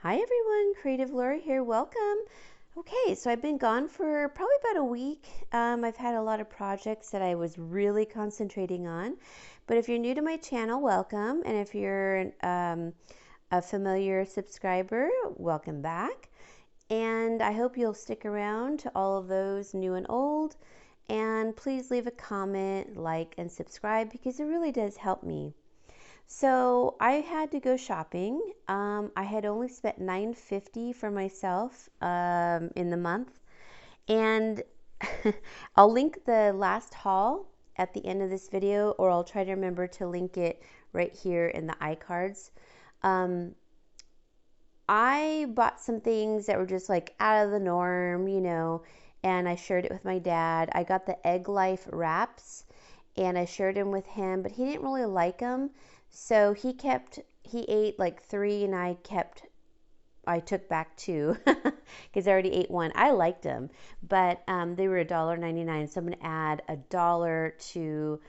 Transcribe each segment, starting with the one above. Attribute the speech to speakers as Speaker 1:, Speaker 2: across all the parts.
Speaker 1: Hi everyone, Creative Lauri here. Welcome. Okay, so I've been gone for probably about a week. I've had a lot of projects that I was really concentrating on. But if you're new to my channel, welcome. And if you're a familiar subscriber, welcome back. And I hope you'll stick around to all of those new and old. And please leave a comment, like, and subscribe because it really does help me. So I had to go shopping. I had only spent $9.50 for myself in the month, and I'll link the last haul at the end of this video, or I'll try to remember to link it right here in the iCards. I bought some things that were just like out of the norm, and I shared it with my dad. I got the Egg Life wraps, and I shared them with him, but he didn't really like them. So he ate like 3 and I took back 2 because I already ate one. I liked them, but they were $1.99. So I'm going to add $1 to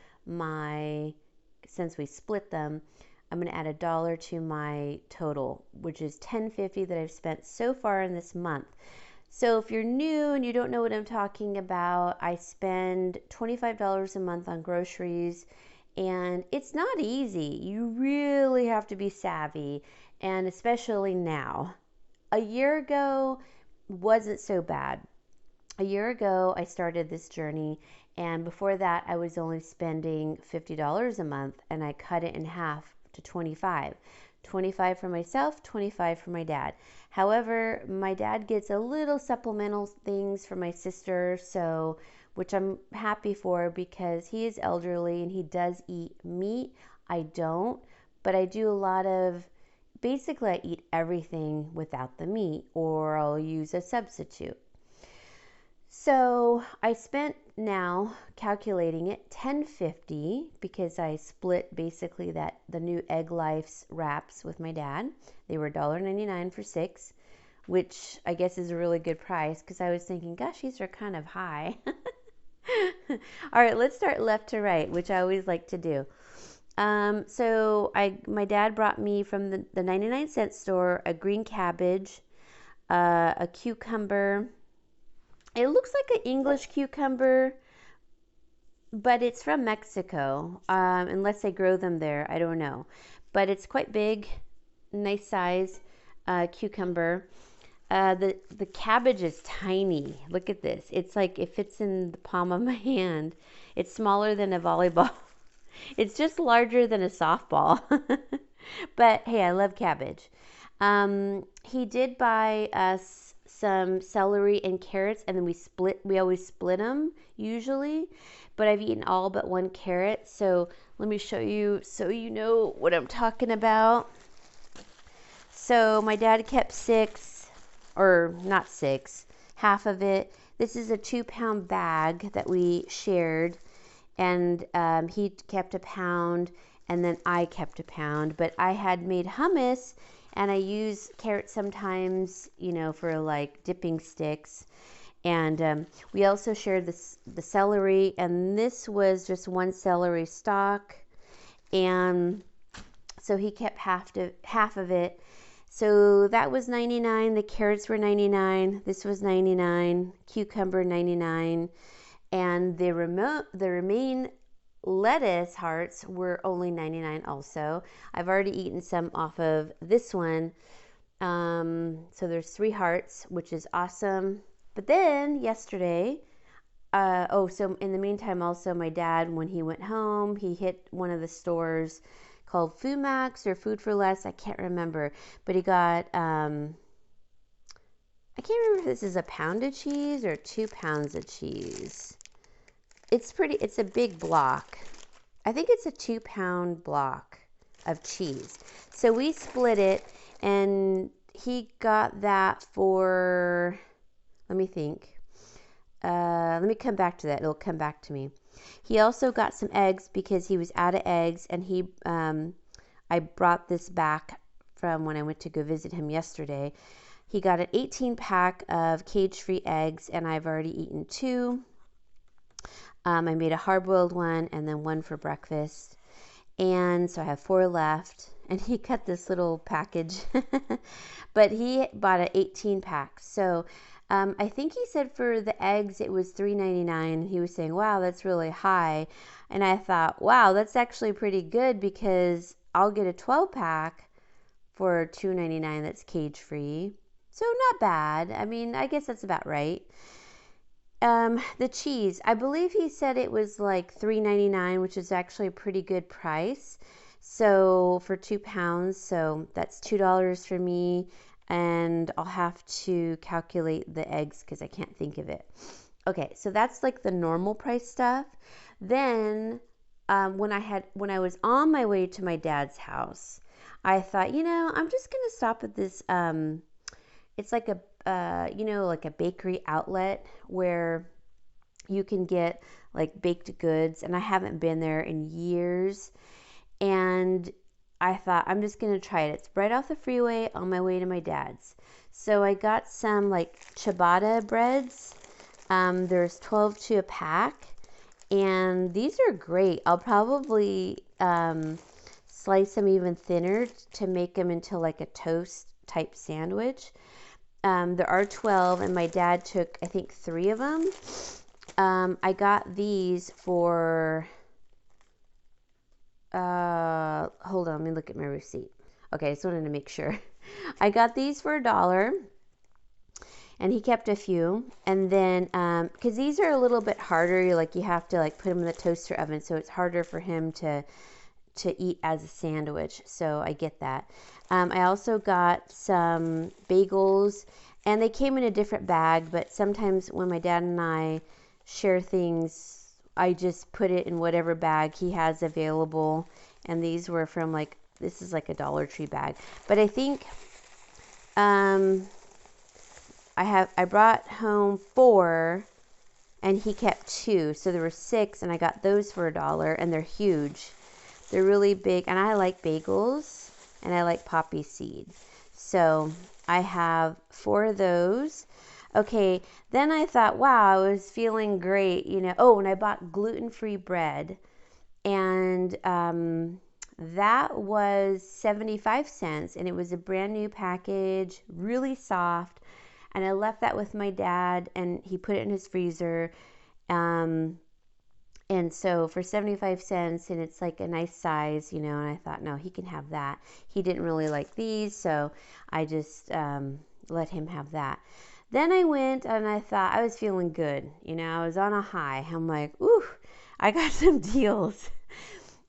Speaker 1: since we split them, I'm going to add $1 to my total, which is $10.50 that I've spent so far in this month. So if you're new and you don't know what I'm talking about, I spend $25 a month on groceries. And it's not easy. You really have to be savvy, and especially now. A year ago wasn't so bad. A year ago, I started this journey, and before that, I was only spending $50 a month, and I cut it in half to 25. 25 for myself, 25 for my dad. However, my dad gets a little supplemental things for my sister, which I'm happy for because he is elderly and he does eat meat. I don't, but I do a lot of, basically I eat everything without the meat, or I'll use a substitute. So I spent, now calculating it, $10.50 because I split basically the new Egg Life's wraps with my dad. They were $1.99 for 6, which I guess is a really good price because I was thinking, gosh, these are kind of high. All right, let's start left to right, which I always like to do. So my dad brought me from the 99-cent store a green cabbage, a cucumber. It looks like an English cucumber, but it's from Mexico, unless they grow them there. I don't know. But it's quite big, nice size cucumber. The cabbage is tiny. Look at this. It's like it fits in the palm of my hand. It's smaller than a volleyball. It's just larger than a softball. But hey, I love cabbage. He did buy us some celery and carrots, and then we always split them usually, but I've eaten all but 1 carrot. So let me show you so you know what I'm talking about. So my dad kept 6, or not 6, half of it. This is a 2-pound bag that we shared, and he kept a pound, and then I kept a pound. But I had made hummus, and I use carrots sometimes, for like dipping sticks. And we also shared the celery, and this was just 1 celery stalk, and so he kept half of it. So that was 99. The carrots were 99. This was 99. Cucumber 99, and the remain lettuce hearts were only 99 also. I've already eaten some off of this one. So there's 3 hearts, which is awesome. But then yesterday, so in the meantime also, my dad, when he went home, he hit one of the stores called Food Max or Food for Less. I can't remember, but he got, I can't remember if this is a pound of cheese or 2 pounds of cheese. It's a big block. I think it's a 2-pound block of cheese. So we split it, and he got that for, let me think. Let me come back to that. It'll come back to me. He also got some eggs because he was out of eggs, and I brought this back from when I went to go visit him yesterday. He got an 18-pack of cage-free eggs, and I've already eaten 2. I made a hard-boiled one and then 1 for breakfast. And so I have 4 left. and he cut this little package, but he bought an 18 pack. So I think he said for the eggs it was $3.99. He was saying, wow, that's really high. And I thought, wow, that's actually pretty good because I'll get a 12 pack for $2.99 that's cage free. So not bad. I mean, I guess that's about right. The cheese, I believe he said it was like $3.99, which is actually a pretty good price. So for 2 pounds, so that's $2 for me. And I'll have to calculate the eggs because I can't think of it. Okay, so that's like the normal price stuff. Then when I was on my way to my dad's house, I thought, I'm just gonna stop at this. It's like a like a bakery outlet where you can get like baked goods, and I haven't been there in years. And I thought, I'm just gonna try it. It's right off the freeway on my way to my dad's. So I got some like ciabatta breads. There's 12 to a pack, and these are great. I'll probably slice them even thinner to make them into like a toast type sandwich. There are 12, and my dad took, I think, 3 of them. I got these for, hold on, let me look at my receipt. Okay, I just wanted to make sure. I got these for $1, and he kept a few. And then, because these are a little bit harder, you have to like put them in the toaster oven, so it's harder for him to eat as a sandwich. So I get that. I also got some bagels, and they came in a different bag, but sometimes when my dad and I share things, I just put it in whatever bag he has available. And these were from this is like a Dollar Tree bag. But I think I brought home 4 and he kept 2. So there were 6, and I got those for $1, and they're huge. They're really big, and I like bagels, and I like poppy seed. So I have 4 of those. Okay, then I thought, wow, I was feeling great, Oh, and I bought gluten-free bread, and that was 75 cents, and it was a brand new package, really soft. And I left that with my dad, and he put it in his freezer. And so for 75 cents, and it's like a nice size, and I thought, no, he can have that. He didn't really like these, so I just let him have that. Then I went, and I thought I was feeling good. I was on a high. I'm like, ooh, I got some deals.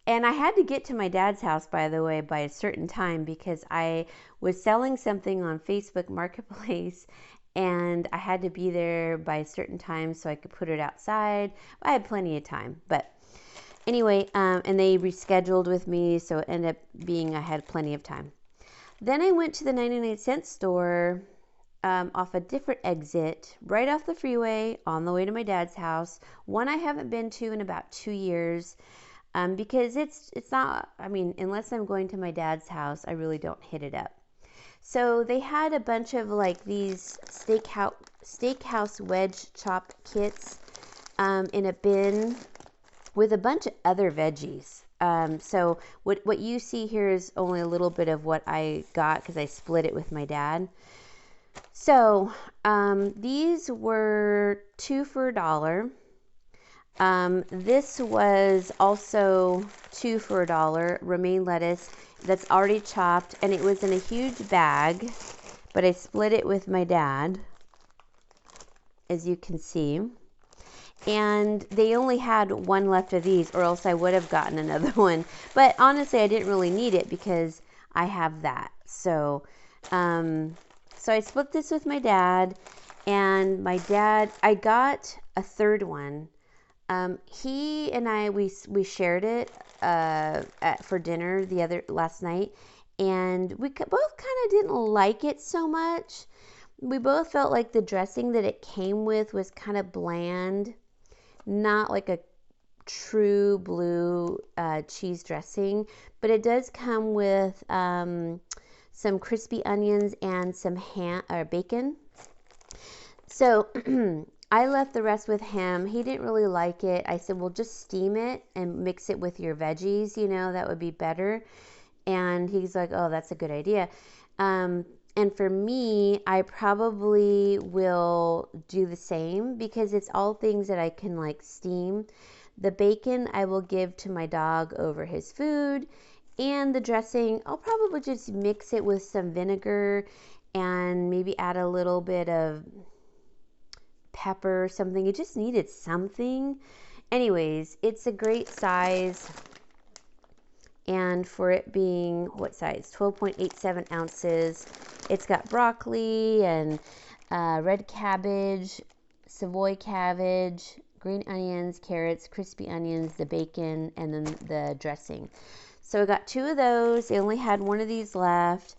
Speaker 1: And I had to get to my dad's house, by the way, by a certain time, because I was selling something on Facebook Marketplace, and I had to be there by a certain time so I could put it outside. I had plenty of time. But anyway, and they rescheduled with me, so it ended up being I had plenty of time. Then I went to the 99-cent store off a different exit, right off the freeway, on the way to my dad's house. One I haven't been to in about 2 years, because it's not, unless I'm going to my dad's house, I really don't hit it up. So they had a bunch of these steakhouse wedge chop kits in a bin with a bunch of other veggies. So what you see here is only a little bit of what I got because I split it with my dad. So these were 2 for $1. This was also 2 for $1, romaine lettuce that's already chopped, and it was in a huge bag, but I split it with my dad, as you can see. And they only had 1 left of these, or else I would have gotten another one. But honestly, I didn't really need it because I have that. So I split this with my dad, and I got a 3rd one. He and I, we shared it for dinner last night, and we both kind of didn't like it so much. We both felt like the dressing that it came with was kind of bland, not like a true blue cheese dressing, but it does come with some crispy onions and some bacon. So I left the rest with him. He didn't really like it. I said, well, just steam it and mix it with your veggies, that would be better. And he's like, oh, that's a good idea. And for me, I probably will do the same because it's all things that I can like steam. The bacon I will give to my dog over his food, and the dressing, I'll probably just mix it with some vinegar and maybe add a little bit of pepper or something. It just needed something. Anyways, it's a great size. And for it being, what size? 12.87 ounces. It's got broccoli and red cabbage, Savoy cabbage, green onions, carrots, crispy onions, the bacon, and then the dressing. So I got 2 of those. They only had 1 of these left.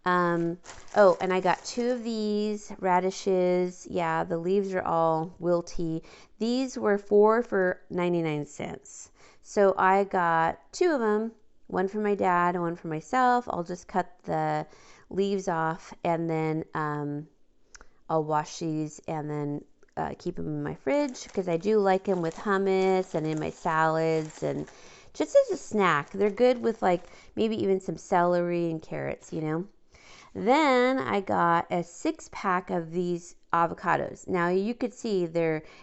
Speaker 1: Oh, and I got 2 of these radishes. Yeah, the leaves are all wilty. These were 4 for 99 cents. So I got 2 of them. 1 for my dad and 1 for myself. I'll just cut the leaves off, and then I'll wash these and then keep them in my fridge because I do like them with hummus and in my salads and just as a snack. They're good with like maybe even some celery and carrots, you know. Then I got a 6-pack of these avocados. Now you could see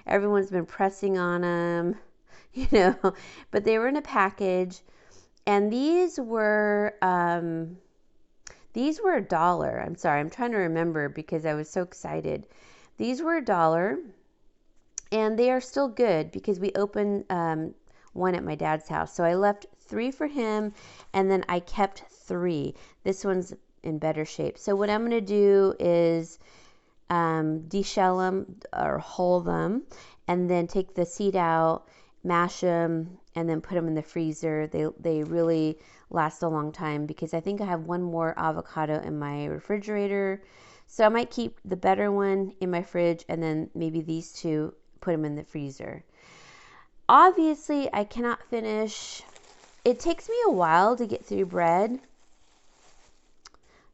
Speaker 1: everyone's been pressing on them, you know, but they were in a package. And these were $1. I'm sorry, I'm trying to remember because I was so excited. These were $1, and they are still good because we opened one at my dad's house. So I left 3 for him, and then I kept 3. This one's in better shape. So what I'm going to do is deshell them or hull them, and then take the seed out, mash them, and then put them in the freezer. They really last a long time because I think I have 1 more avocado in my refrigerator. So I might keep the better one in my fridge and then maybe these 2, put them in the freezer. Obviously, I cannot finish. It takes me a while to get through bread.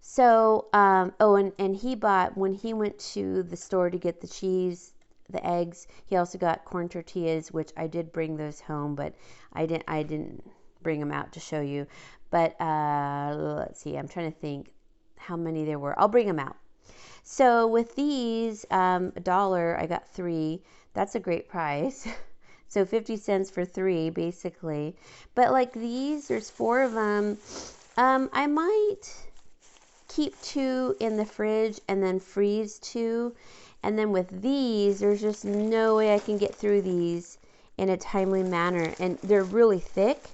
Speaker 1: So, and he bought, when he went to the store to get the cheese, the eggs, he also got corn tortillas, which I did bring those home, but I didn't bring them out to show you. But let's see, I'm trying to think how many there were. I'll bring them out. So with these, $1, I got 3. That's a great price. So 50 cents for 3, basically. But like these, there's 4 of them. I might keep 2 in the fridge and then freeze 2. And then with these, there's just no way I can get through these in a timely manner. And they're really thick.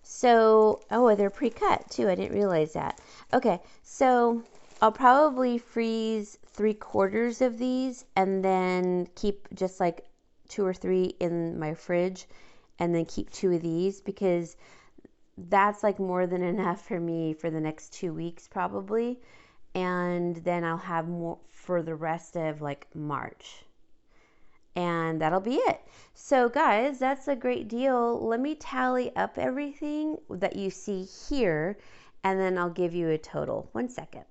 Speaker 1: So, oh, they're pre-cut too. I didn't realize that. Okay, so I'll probably freeze 3/4 of these and then keep just like 2 or 3 in my fridge and then keep 2 of these because that's like more than enough for me for the next 2 weeks probably. And then I'll have more for the rest of like March. And that'll be it. So guys, that's a great deal. Let me tally up everything that you see here, and then I'll give you a total. 1 second.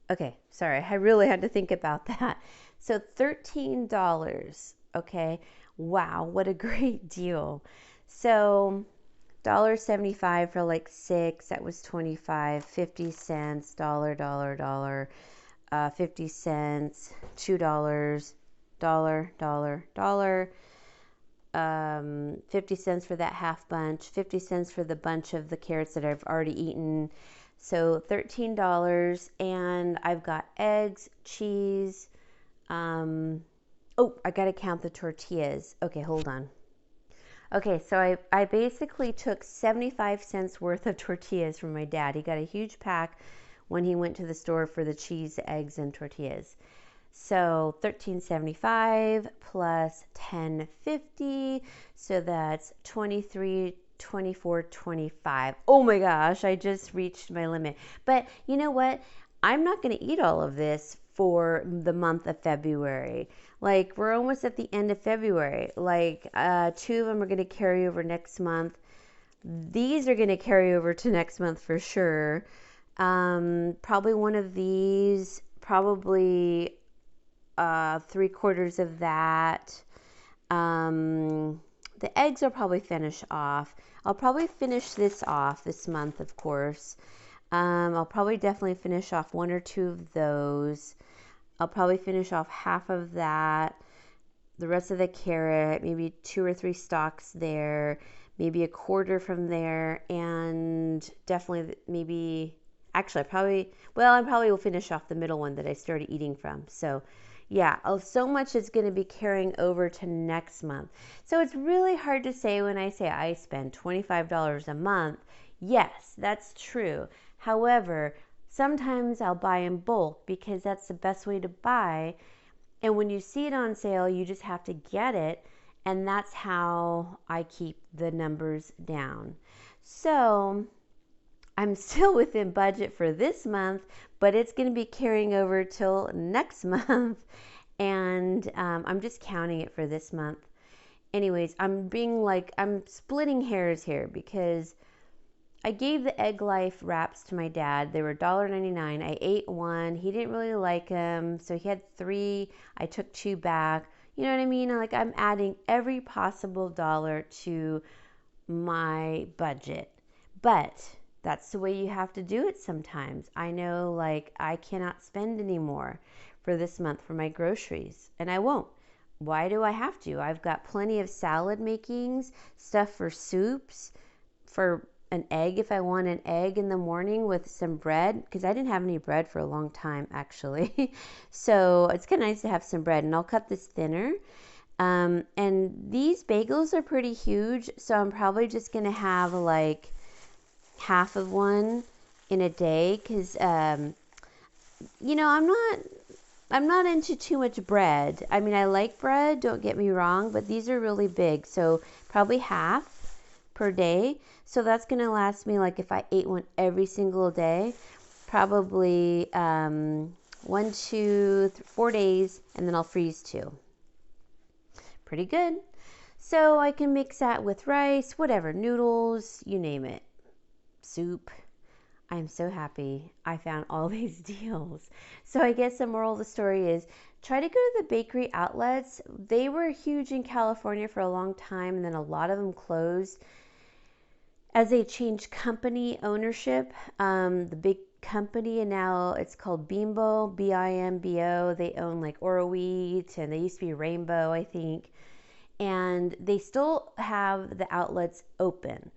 Speaker 1: Okay, sorry, I really had to think about that. So $13, okay? Wow, what a great deal. So $1.75 for like 6, that was 25, 50 cents, dollar, 50 cents, $2, dollar, 50 cents for that half bunch, 50 cents for the bunch of the carrots that I've already eaten. So $13, and I've got eggs, cheese. Oh, I gotta count the tortillas. Okay, hold on. Okay, so I basically took 75 cents worth of tortillas from my dad. He got a huge pack when he went to the store for the cheese, eggs, and tortillas. So $13.75 plus $10.50, so that's $23.24.25. Oh my gosh, I just reached my limit. But you know what? I'm not going to eat all of this for the month of February. Like, we're almost at the end of February. Like, 2 of them are going to carry over next month. These are going to carry over to next month for sure. Probably one of these, probably 3/4 of that. the eggs I'll probably finish off. I'll probably finish this off this month, of course. I'll probably definitely finish off 1 or 2 of those. I'll probably finish off half of that. The rest of the carrot, maybe 2 or 3 stalks there, maybe a quarter from there, and definitely maybe, actually, I probably will finish off the middle one that I started eating from. So yeah, so much is going to be carrying over to next month. So it's really hard to say when I say I spend $25 a month. Yes, that's true. However, sometimes I'll buy in bulk because that's the best way to buy. And when you see it on sale, you just have to get it. And that's how I keep the numbers down. So I'm still within budget for this month, but it's going to be carrying over till next month. And I'm just counting it for this month. Anyways, I'm splitting hairs here because I gave the Egg Life wraps to my dad. They were $1.99. I ate one. He didn't really like them, so he had 3. I took 2 back. You know what I mean? Like, I'm adding every possible dollar to my budget. But that's the way you have to do it sometimes. I know, like, I cannot spend anymore for this month for my groceries, and I won't. Why do I have to? I've got plenty of salad makings, stuff for soups, for an egg if I want an egg in the morning with some bread, because I didn't have any bread for a long time actually. So it's kind of nice to have some bread, and I'll cut this thinner. And these bagels are pretty huge, so I'm probably just going to have like half of one in a day because, you know, I'm not into too much bread. I mean, I like bread, don't get me wrong, but these are really big, so probably half per day. So that's going to last me, like if I ate one every single day, probably 1, 2, 4 days, and then I'll freeze 2. Pretty good. So I can mix that with rice, whatever, noodles, you name it, soup. I'm so happy I found all these deals. So I guess the moral of the story is try to go to the bakery outlets. They were huge in California for a long time, and then a lot of them closed as they changed company ownership. The big company, and now it's called Bimbo, Bimbo. They own like Oro Wheat, and they used to be Rainbow, I think. And they still have the outlets open,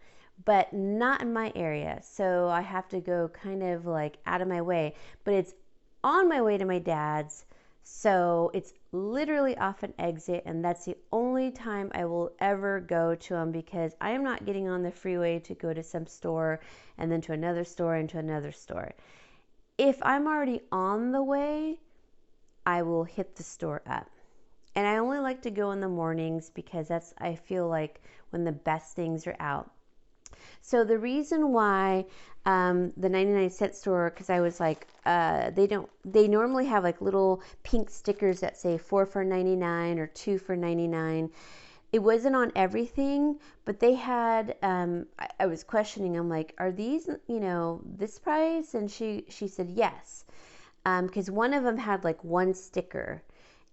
Speaker 1: but not in my area. So I have to go kind of like out of my way, but it's on my way to my dad's. So it's literally off an exit, and that's the only time I will ever go to them because I am not getting on the freeway to go to some store and then to another store and to another store. If I'm already on the way, I will hit the store up. And I only like to go in the mornings because that's, I feel like, when the best things are out. So the reason why the 99-cent store, because I was like, they normally have like little pink stickers that say 4 for $99 or 2 for $99. It wasn't on everything, but they had, I was questioning, I'm like, are these, you know, this price? And she said yes, because one of them had like 1 sticker,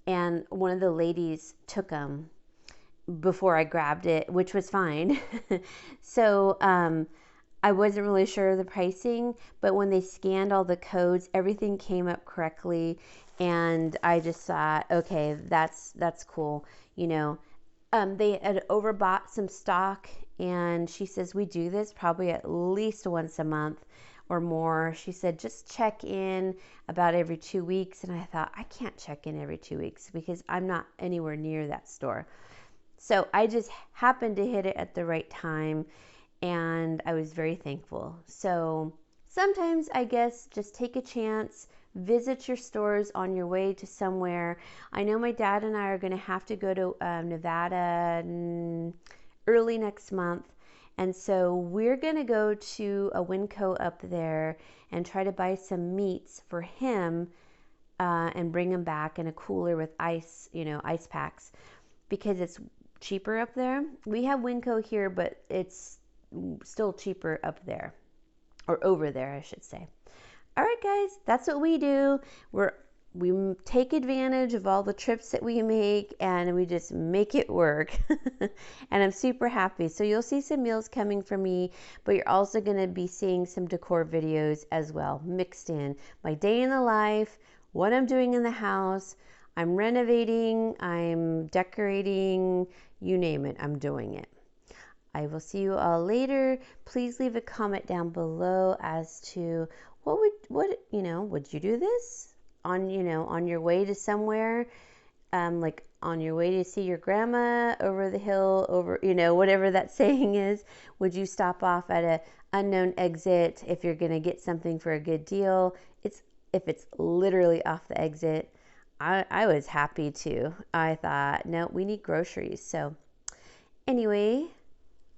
Speaker 1: and one of the ladies took them before I grabbed it, which was fine. So I wasn't really sure of the pricing, but when they scanned all the codes, everything came up correctly, and I just thought, okay, that's cool. You know, they had overbought some stock, and she says we do this probably at least once a month or more. She said just check in about every 2 weeks, and I thought I can't check in every 2 weeks because I'm not anywhere near that store. So I just happened to hit it at the right time, and I was very thankful. So sometimes I guess just take a chance, visit your stores on your way to somewhere. I know my dad and I are going to have to go to Nevada early next month. And so we're going to go to a Winco up there and try to buy some meats for him and bring them back in a cooler with ice, you know, ice packs, because it's cheaper up there. We have Winco here, but it's still cheaper up there, or over there, I should say. All right, guys, that's what we do. We're we take advantage of all the trips that we make and we just make it work. And I'm super happy. So you'll see some meals coming from me, but you're also going to be seeing some decor videos as well, mixed in. My day in the life, what I'm doing in the house. I'm renovating, I'm decorating, you name it, I'm doing it. I will see you all later. Please leave a comment down below as to would you do this on your way to somewhere, like on your way to see your grandma over the hill, over, whatever that saying is. Would you stop off at a unknown exit if you're going to get something for a good deal? If it's literally off the exit, I was happy to. I thought, no, we need groceries. So anyway,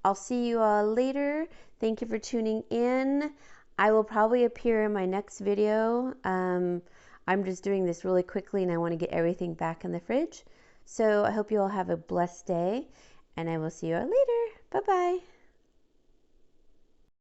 Speaker 1: I'll see you all later. Thank you for tuning in. I will probably appear in my next video. I'm just doing this really quickly and I want to get everything back in the fridge. So I hope you all have a blessed day and I will see you all later. Bye-bye.